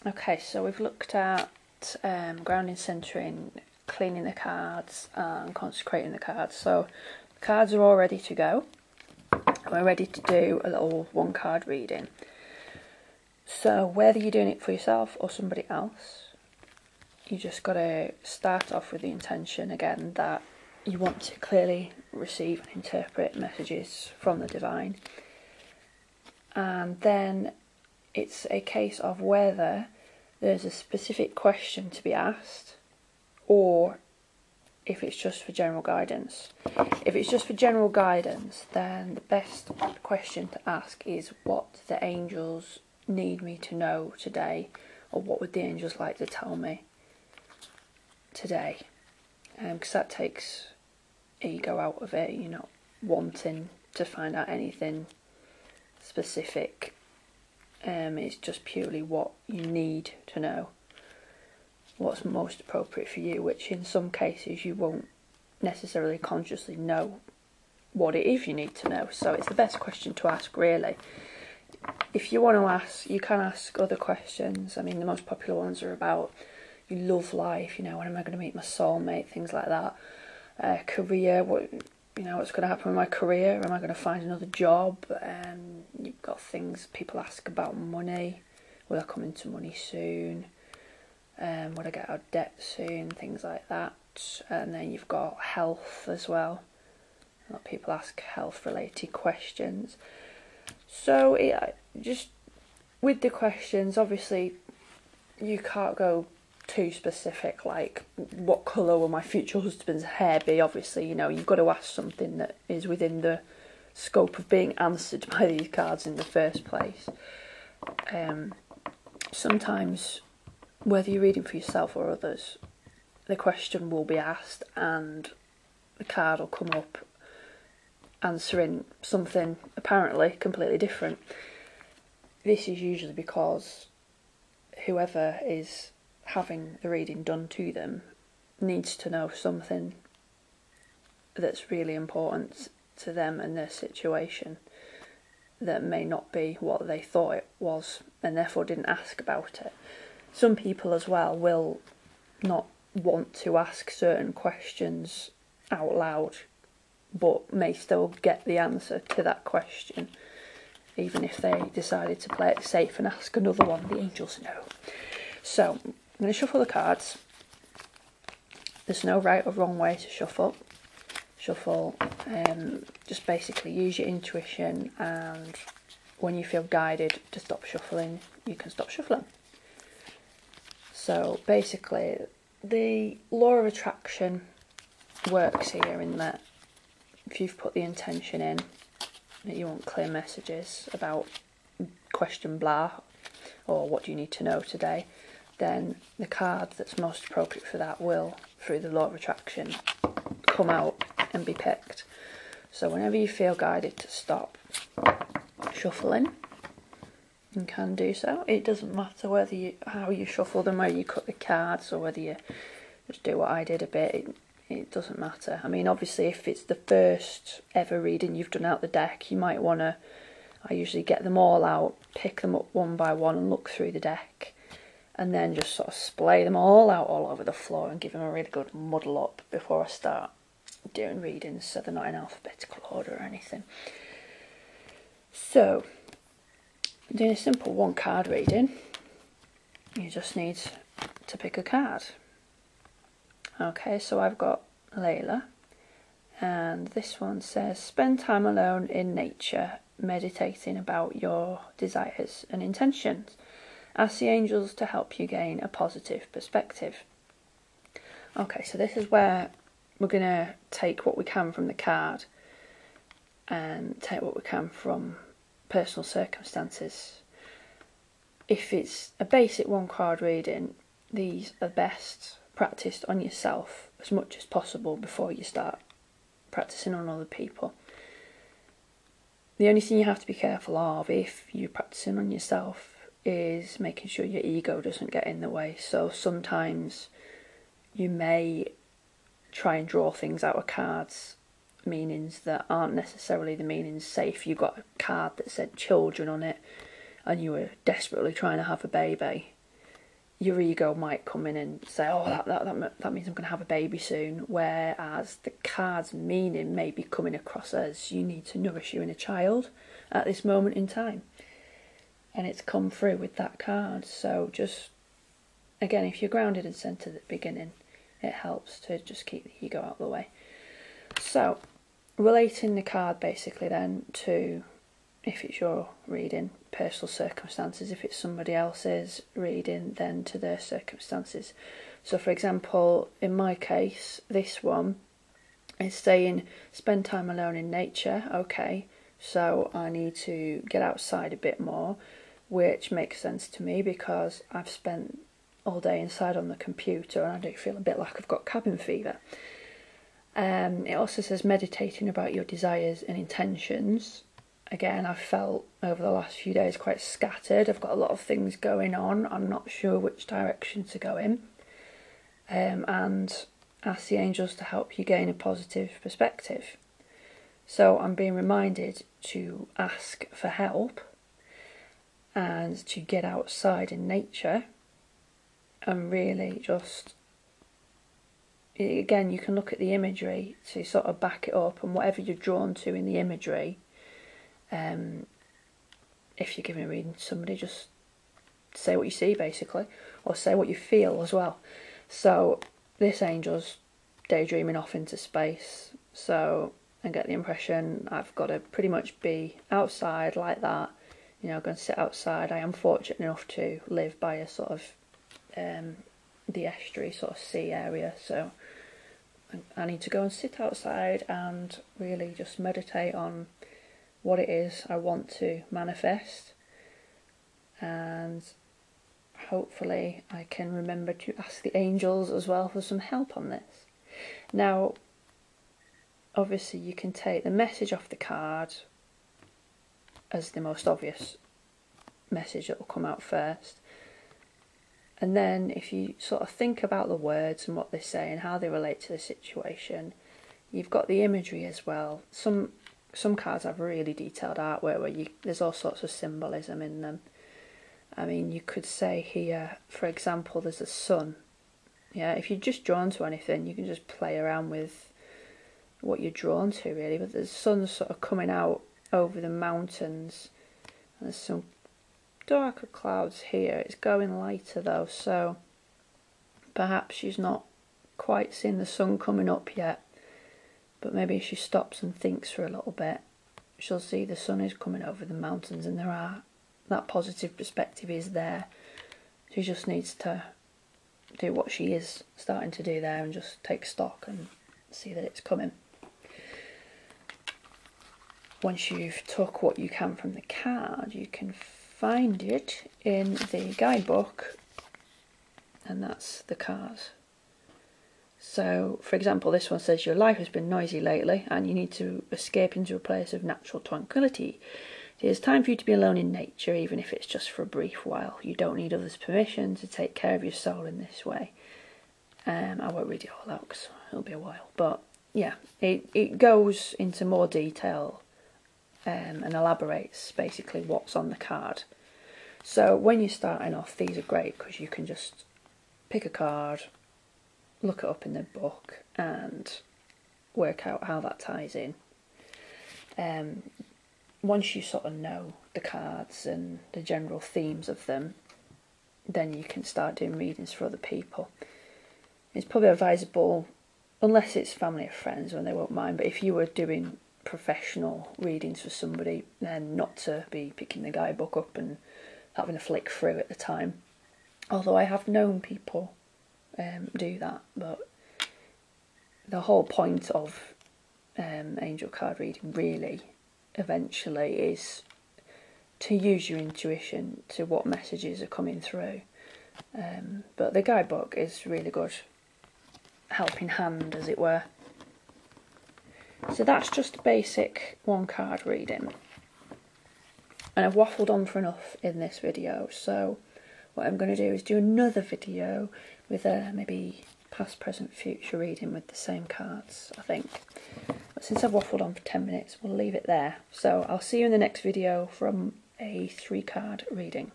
Okay, so we've looked at grounding, centering, cleaning the cards and consecrating the cards. So the cards are all ready to go. We're ready to do a little one card reading. So whether you're doing it for yourself or somebody else, you just got to start off with the intention again that you want to clearly receive and interpret messages from the divine. And then it's a case of whether there's a specific question to be asked or if it's just for general guidance. If it's just for general guidance, then the best question to ask is, what do the angels need me to know today, or what would the angels like to tell me today? Because that takes ego out of it. You're not wanting to find out anything specific. It's just purely what you need to know, what's most appropriate for you, which in some cases you won't necessarily consciously know what it is you need to know. So it's the best question to ask, really. If you want to ask, you can ask other questions. I mean, the most popular ones are about your love life, when am I going to meet my soulmate, things like that. Career, what's going to happen with my career? Am I going to find another job? You've got things people ask about money. Will I come into money soon? Will I get out of debt soon? Things like that. And then you've got health as well. A lot of people ask health-related questions. So just with the questions, obviously, you can't go too specific, like what colour will my future husband's hair be? Obviously, you've got to ask something that is within the scope of being answered by these cards in the first place. Sometimes, whether you're reading for yourself or others, the question will be asked and the card will come up answering something apparently completely different. This is usually because whoever is having the reading done to them needs to know something that's really important to them and their situation that may not be what they thought it was and therefore didn't ask about it. Some people as well will not want to ask certain questions out loud but may still get the answer to that question even if they decided to play it safe and ask another one. The angels know. So I'm going to shuffle the cards. There's no right or wrong way to shuffle. Just basically use your intuition, and when you feel guided to stop shuffling, you can stop shuffling. So basically, the law of attraction works here in that if you've put the intention in that you want clear messages about question blah, or what do you need to know today, then the card that's most appropriate for that will, through the law of attraction, come out and be picked. So whenever you feel guided to stop shuffling, you can do so. It doesn't matter how you shuffle them, whether you cut the cards or whether you just do what I did a bit. It doesn't matter. I mean, obviously, if it's the first ever reading you've done out the deck, you might want to, I usually get them all out, pick them up one by one and look through the deck, and then just sort of splay them all out all over the floor and give them a really good muddle up before I start doing readings, so they're not in alphabetical order or anything. So, doing a simple one card reading, you just need to pick a card. Okay, so I've got Layla, and this one says, spend time alone in nature, meditating about your desires and intentions. Ask the angels to help you gain a positive perspective. Okay, so this is where we're going to take what we can from the card and take what we can from personal circumstances. If it's a basic one card reading, these are best practiced on yourself as much as possible before you start practicing on other people. The only thing you have to be careful of if you're practicing on yourself is making sure your ego doesn't get in the way. So sometimes you may try and draw things out of cards, meanings that aren't necessarily the meanings. Say if you got a card that said children on it and you were desperately trying to have a baby, your ego might come in and say, oh, that means I'm going to have a baby soon, whereas the card's meaning may be coming across as you need to nourish your inner child at this moment in time. And it's come through with that card. So just, again, if you're grounded and centered at the beginning, it helps to just keep the ego out of the way. So, relating the card basically then to, if it's your reading, personal circumstances. If it's somebody else's reading, then to their circumstances. So for example, in my case, this one is saying spend time alone in nature. Okay, so I need to get outside a bit more, which makes sense to me because I've spent all day inside on the computer and I do feel a bit like I've got cabin fever. It also says meditating about your desires and intentions. Again, I've felt over the last few days quite scattered. I've got a lot of things going on. I'm not sure which direction to go in. And ask the angels to help you gain a positive perspective. So I'm being reminded to ask for help and to get outside in nature and really just, again, you can look at the imagery to sort of back it up, and whatever you're drawn to in the imagery, if you're giving a reading to somebody, just say what you see basically, or say what you feel as well. So this angel's daydreaming off into space, so I get the impression I've got to pretty much be outside like that, you know, going to sit outside. I am fortunate enough to live by a sort of the estuary sort of sea area, so I need to go and sit outside and really just meditate on what it is I want to manifest, and hopefully I can remember to ask the angels as well for some help on this. Now obviously you can take the message off the card as the most obvious message that will come out first, and then if you sort of think about the words and what they say and how they relate to the situation, you've got the imagery as well. Some cards have really detailed artwork where there's all sorts of symbolism in them. I mean, you could say here, for example, there's a sun. Yeah, if you're just drawn to anything, you can just play around with what you're drawn to, really. But the sun's sort of coming out over the mountains. And there's some darker clouds here. It's going lighter though, so perhaps she's not quite seen the sun coming up yet. But maybe if she stops and thinks for a little bit, she'll see the sun is coming over the mountains and that positive perspective is there. She just needs to do what she is starting to do there and just take stock and see that it's coming. Once you've took what you can from the card, you can find it in the guidebook, and that's the cards. So, for example, this one says your life has been noisy lately and you need to escape into a place of natural tranquility. It is time for you to be alone in nature, even if it's just for a brief while. You don't need others' permission to take care of your soul in this way. I won't read it all out because it'll be a while. But yeah, it goes into more detail and elaborates basically what's on the card. So when you're starting off, these are great because you can just pick a card, look it up in the book and work out how that ties in. Once you sort of know the cards and the general themes of them, then you can start doing readings for other people. It's probably advisable, unless it's family or friends when they won't mind, but if you were doing professional readings for somebody, then not to be picking the guidebook up and having a flick through at the time. Although I have known people do that, but the whole point of angel card reading really eventually is to use your intuition to what messages are coming through, but the guidebook is really good helping hand, as it were. So that's just a basic one card reading, and I've waffled on for enough in this video, so what I'm going to do is do another video with a maybe past, present, future reading with the same cards, I think. But since I've waffled on for 10 minutes, we'll leave it there. So I'll see you in the next video from a 3-card reading.